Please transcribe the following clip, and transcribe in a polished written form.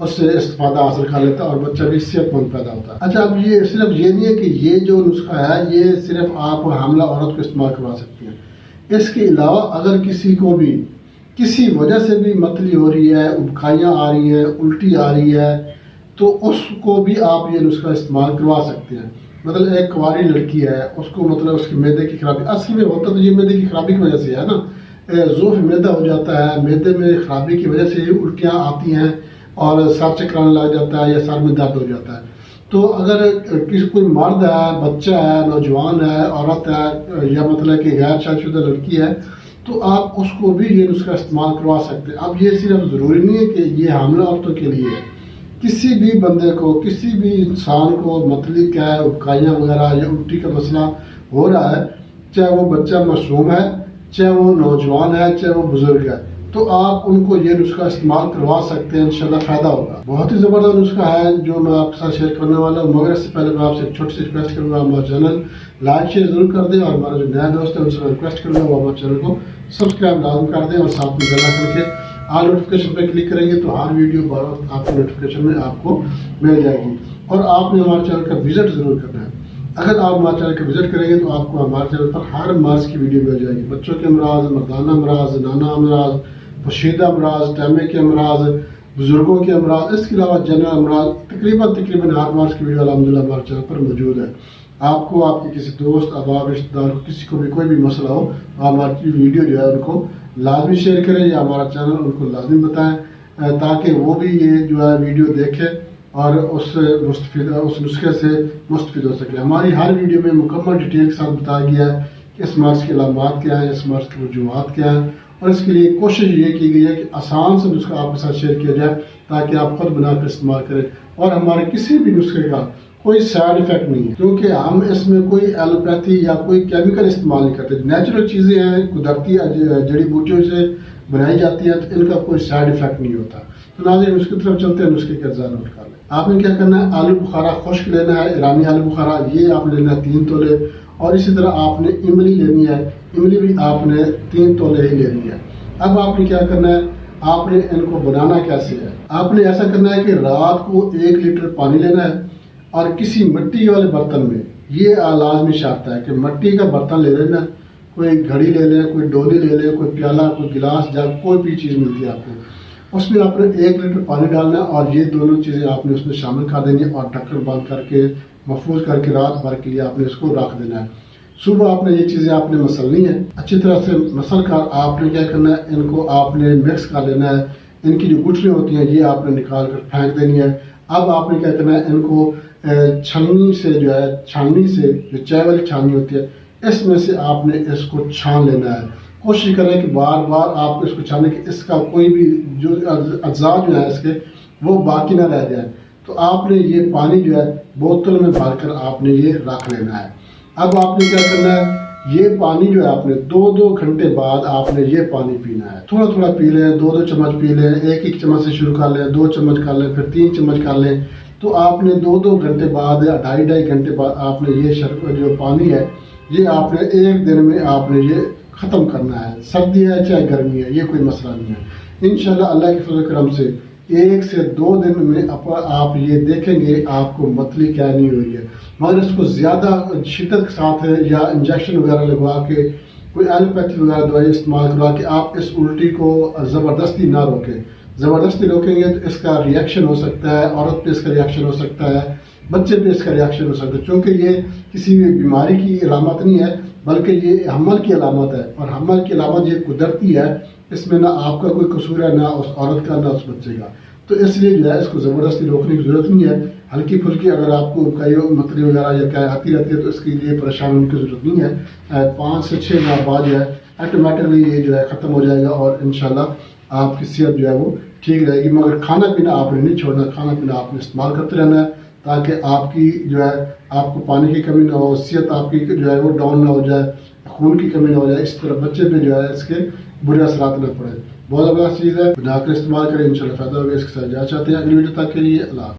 اس سے استفادہ حاصل کر لیتا ہے اور بچہ بھی صحت مند پیدا ہوتا ہے۔ اچھا، اب یہ صرف یہ نہیں ہے کہ یہ جو نسخہ ہے یہ صرف آپ حاملہ عورت کو استعمال کروا سکتی ہیں۔ اس کے علاوہ اگر کسی کو بھی کسی وجہ سے بھی متلی ہو رہی ہے، ابکائیاں آ رہی ہیں، الٹی آ رہی ہے، تو اس کو بھی آپ یہ نسخہ استعمال کروا سکتے ہیں۔ مطلب ایک کنواری لڑکی ہے، اس کو مطلب اس کی معدے کی خرابی، اصل میں ہوتا تو یہ معدے کی خرابی کی وجہ سے ہے نا، ضعف معدہ ہو جاتا ہے، معدے میں خرابی کی وجہ سے الٹیاں آتی ہیں اور سر چکرانے لگ جاتا ہے یا سر میں درد ہو جاتا ہے۔ تو اگر کسی کوئی مرد ہے، بچہ ہے، نوجوان ہے، عورت ہے یا مطلب کہ غیر شادی شدہ لڑکی ہے، تو آپ اس کو بھی یہ نسخہ استعمال کروا سکتے ہیں۔ اب یہ صرف ضروری نہیں ہے کہ یہ حاملہ عورتوں کے لیے ہے، کسی بھی بندے کو، کسی بھی انسان کو متلی کا ہے، ابکائیاں وغیرہ یا الٹی کا مسئلہ ہو رہا ہے، چاہے وہ بچہ معصوم ہے، چاہے وہ نوجوان ہے، چاہے وہ بزرگ ہے، تو آپ ان کو یہ نسخہ استعمال کروا سکتے ہیں، انشاءاللہ فائدہ ہوگا۔ بہت ہی زبردست نسخہ ہے جو میں آپ کے ساتھ شیئر کرنے والا ہوں، مگر اس سے پہلے میں آپ سے ایک چھوٹی سی ریکویسٹ کروں گا، ہمارا چینل لائک شیئر ضرور کر دیں، اور ہمارے جو نئے دوست ہیں ان سے ریکویسٹ کروں گا وہ ہمارے چینل کو سبسکرائب لازم کر دیں، اور ساتھ میں بیل آئکن کے آل نوٹیفکیشن پہ کلک کریں گے تو ہر ویڈیو بر وقت آپ کو نوٹیفکیشن میں آپ کو مل جائے گی۔ اور آپ نے ہمارے چینل کا وزٹ ضرور کرنا ہے۔ اگر آپ ہمارے چینل کا وزٹ کریں گے تو آپ کو ہمارے چینل پر ہر مرض کی ویڈیو مل جائے گی، بچوں کے امراض، مردانہ امراض، زنانہ امراض، پوشیدہ امراض، ٹیمے کے امراض، بزرگوں کے امراض، اس کے علاوہ جنرل امراض، تقریباً ہر مرض کی ویڈیو الحمدللہ ہمارے چینل پر موجود ہے۔ آپ کو، آپ کے کسی دوست، احباب، رشتہ دار کو، کسی کو بھی کوئی بھی مسئلہ ہو، ہماری ویڈیو جو ہے ان کو لازمی شیئر کریں یا ہمارا چینل ان کو لازمی بتائیں، تاکہ وہ بھی یہ جو ہے ویڈیو دیکھیں اور اس نسخے سے مستفید ہو سکے۔ ہماری ہر ویڈیو میں مکمل ڈیٹیل کے ساتھ بتایا گیا ہے کہ اس مرض کی علامات کیا ہیں، اس مرض کی وجوہات کیا ہیں، اور اس کے لیے کوشش یہ کی گئی ہے کہ آسان سے نسخہ آپ کے ساتھ شیئر کیا جائے تاکہ آپ خود بنا کر استعمال کریں، اور ہمارے کسی بھی نسخے کا کوئی سائڈ افیکٹ نہیں ہے، کیونکہ ہم اس میں کوئی ایلوپیتھی یا کوئی کیمیکل استعمال نہیں کرتے، نیچرل چیزیں ہیں، قدرتی جڑی بوٹیوں سے بنائی جاتی ہیں، تو ان کا کوئی سائڈ افیکٹ نہیں ہوتا۔ تو ناظرین اس کی طرف چلتے ہیں، نسخے کا ذرا نوٹ کر لیں۔ آپ نے کیا کرنا ہے، آلو بخارا خشک لینا ہے، ایرانی آلو بخارا، یہ آپ نے لینا ہے 3 تولے، اور اسی طرح آپ نے املی لینی ہے، املی بھی آپ نے 3 تولے ہی لینی ہے۔ اب آپ نے کیا کرنا ہے، آپ نے ان کو بنانا کیسے ہے، آپ نے ایسا کرنا ہے کہ رات کو 1 لیٹر پانی لینا ہے، اور کسی مٹی والے برتن میں، یہ لازمی شرط ہے کہ مٹی کا برتن لے لینا، کوئی گھڑی لے لیں، کوئی ڈولی لے لیں، کوئی پیالہ، کوئی گلاس، جگ، کوئی بھی چیز ملتی ہے آپ کو، اس میں آپ نے 1 لیٹر پانی ڈالنا ہے، اور یہ دونوں چیزیں آپ نے اس میں شامل کر دینی ہے، اور ڈھکن بند کر کے محفوظ کر کے رات بھر کے لیے آپ نے اس کو رکھ دینا ہے۔ صبح آپ نے یہ چیزیں آپ نے مسلنی ہیں، اچھی طرح سے مسل کر آپ نے کیا کرنا ہے، ان کو آپ نے مکس کر لینا ہے، ان کی جو گٹھلیاں ہوتی ہیں یہ آپ نے نکال کر پھینک دینی ہے۔ اب آپ نے کیا کرنا ہے، ان کو چھلنی سے جو ہے، چھاننی سے، جو چائے والی چھاننی ہوتی ہے، اس میں سے آپ نے اس کو چھان لینا ہے۔ کوشش کریں کہ بار بار آپ اس کو چھانے کہ اس کا کوئی بھی جو اجزاء جو ہے اس کے وہ باقی نہ رہ جائیں۔ تو آپ نے یہ پانی جو ہے بوتل میں بھر کر آپ نے یہ رکھ لینا ہے۔ اب آپ نے کیا کرنا ہے، یہ پانی جو ہے آپ نے 2-2 گھنٹے بعد آپ نے یہ پانی پینا ہے، تھوڑا تھوڑا پی لیں، 2-2 چمچ پی لیں، 1-1 چمچ سے شروع کر لیں، 2 چمچ کر لیں، پھر 3 چمچ کر لیں۔ تو آپ نے 2-2 گھنٹے بعد یا 2.5 گھنٹے بعد آپ نے یہ جو پانی ہے یہ آپ نے 1 دن میں آپ نے یہ ختم کرنا ہے، سردی ہے چاہے گرمی ہے، یہ کوئی مسئلہ نہیں ہے۔ انشاءاللہ اللہ کے فضل و کرم سے 1 سے 2 دن میں آپ یہ دیکھیں گے آپ کو متلی کیا نہیں ہوئی ہے، مگر اس کو زیادہ شدت کے ساتھ یا انجیکشن وغیرہ لگوا کے، کوئی ایلوپیتھی وغیرہ دوائی استعمال کروا کے آپ اس الٹی کو زبردستی نہ روکیں۔ زبردستی روکیں گے تو اس کا ریئیکشن ہو سکتا ہے، عورت پہ اس کا ریئیکشن ہو سکتا ہے، بچے پہ اس کا ریئیکشن ہو سکتا ہے، چونکہ یہ کسی بھی بیماری کی علامت نہیں ہے بلکہ یہ حمل کی علامت ہے، اور حمل کی علامت یہ قدرتی ہے، اس میں نہ آپ کا کوئی قصور ہے، نہ اس عورت کا، نہ اس بچے کا۔ تو اس لیے جو ہے اس کو زبردستی روکنے کی ضرورت نہیں ہے، ہلکی پھلکی اگر آپ کو کئی متلی وغیرہ یا کیا آتی رہتی ہے تو اس کے لیے پریشان ہونے کی ضرورت نہیں ہے۔ 5 سے 6 ماہ بعد جو ہے آٹومیٹکلی یہ جو ہے ختم ہو جائے گا، اور انشاءاللہ آپ کی صحت جو ہے وہ ٹھیک رہے گی۔ مگر کھانا پینا آپ نے نہیں چھوڑنا، کھانا پینا آپ نے استعمال کرتے رہنا ہے تاکہ آپ کی جو ہے آپ کو پانی کی کمی نہ ہو، صحت آپ کی جو ہے وہ ڈاؤن نہ ہو جائے، خون کی کمی نہ ہو جائے، اس طرح بچے پہ جو ہے اس کے برے اثرات نہ پڑے۔ بہت زبردست چیز ہے، بنا کر استعمال کریں، انشاءاللہ فائدہ ہوگا۔ اس کے ساتھ جا چاہتے ہیں اگلی ویڈیو تک کے لیے اللہ حافظ۔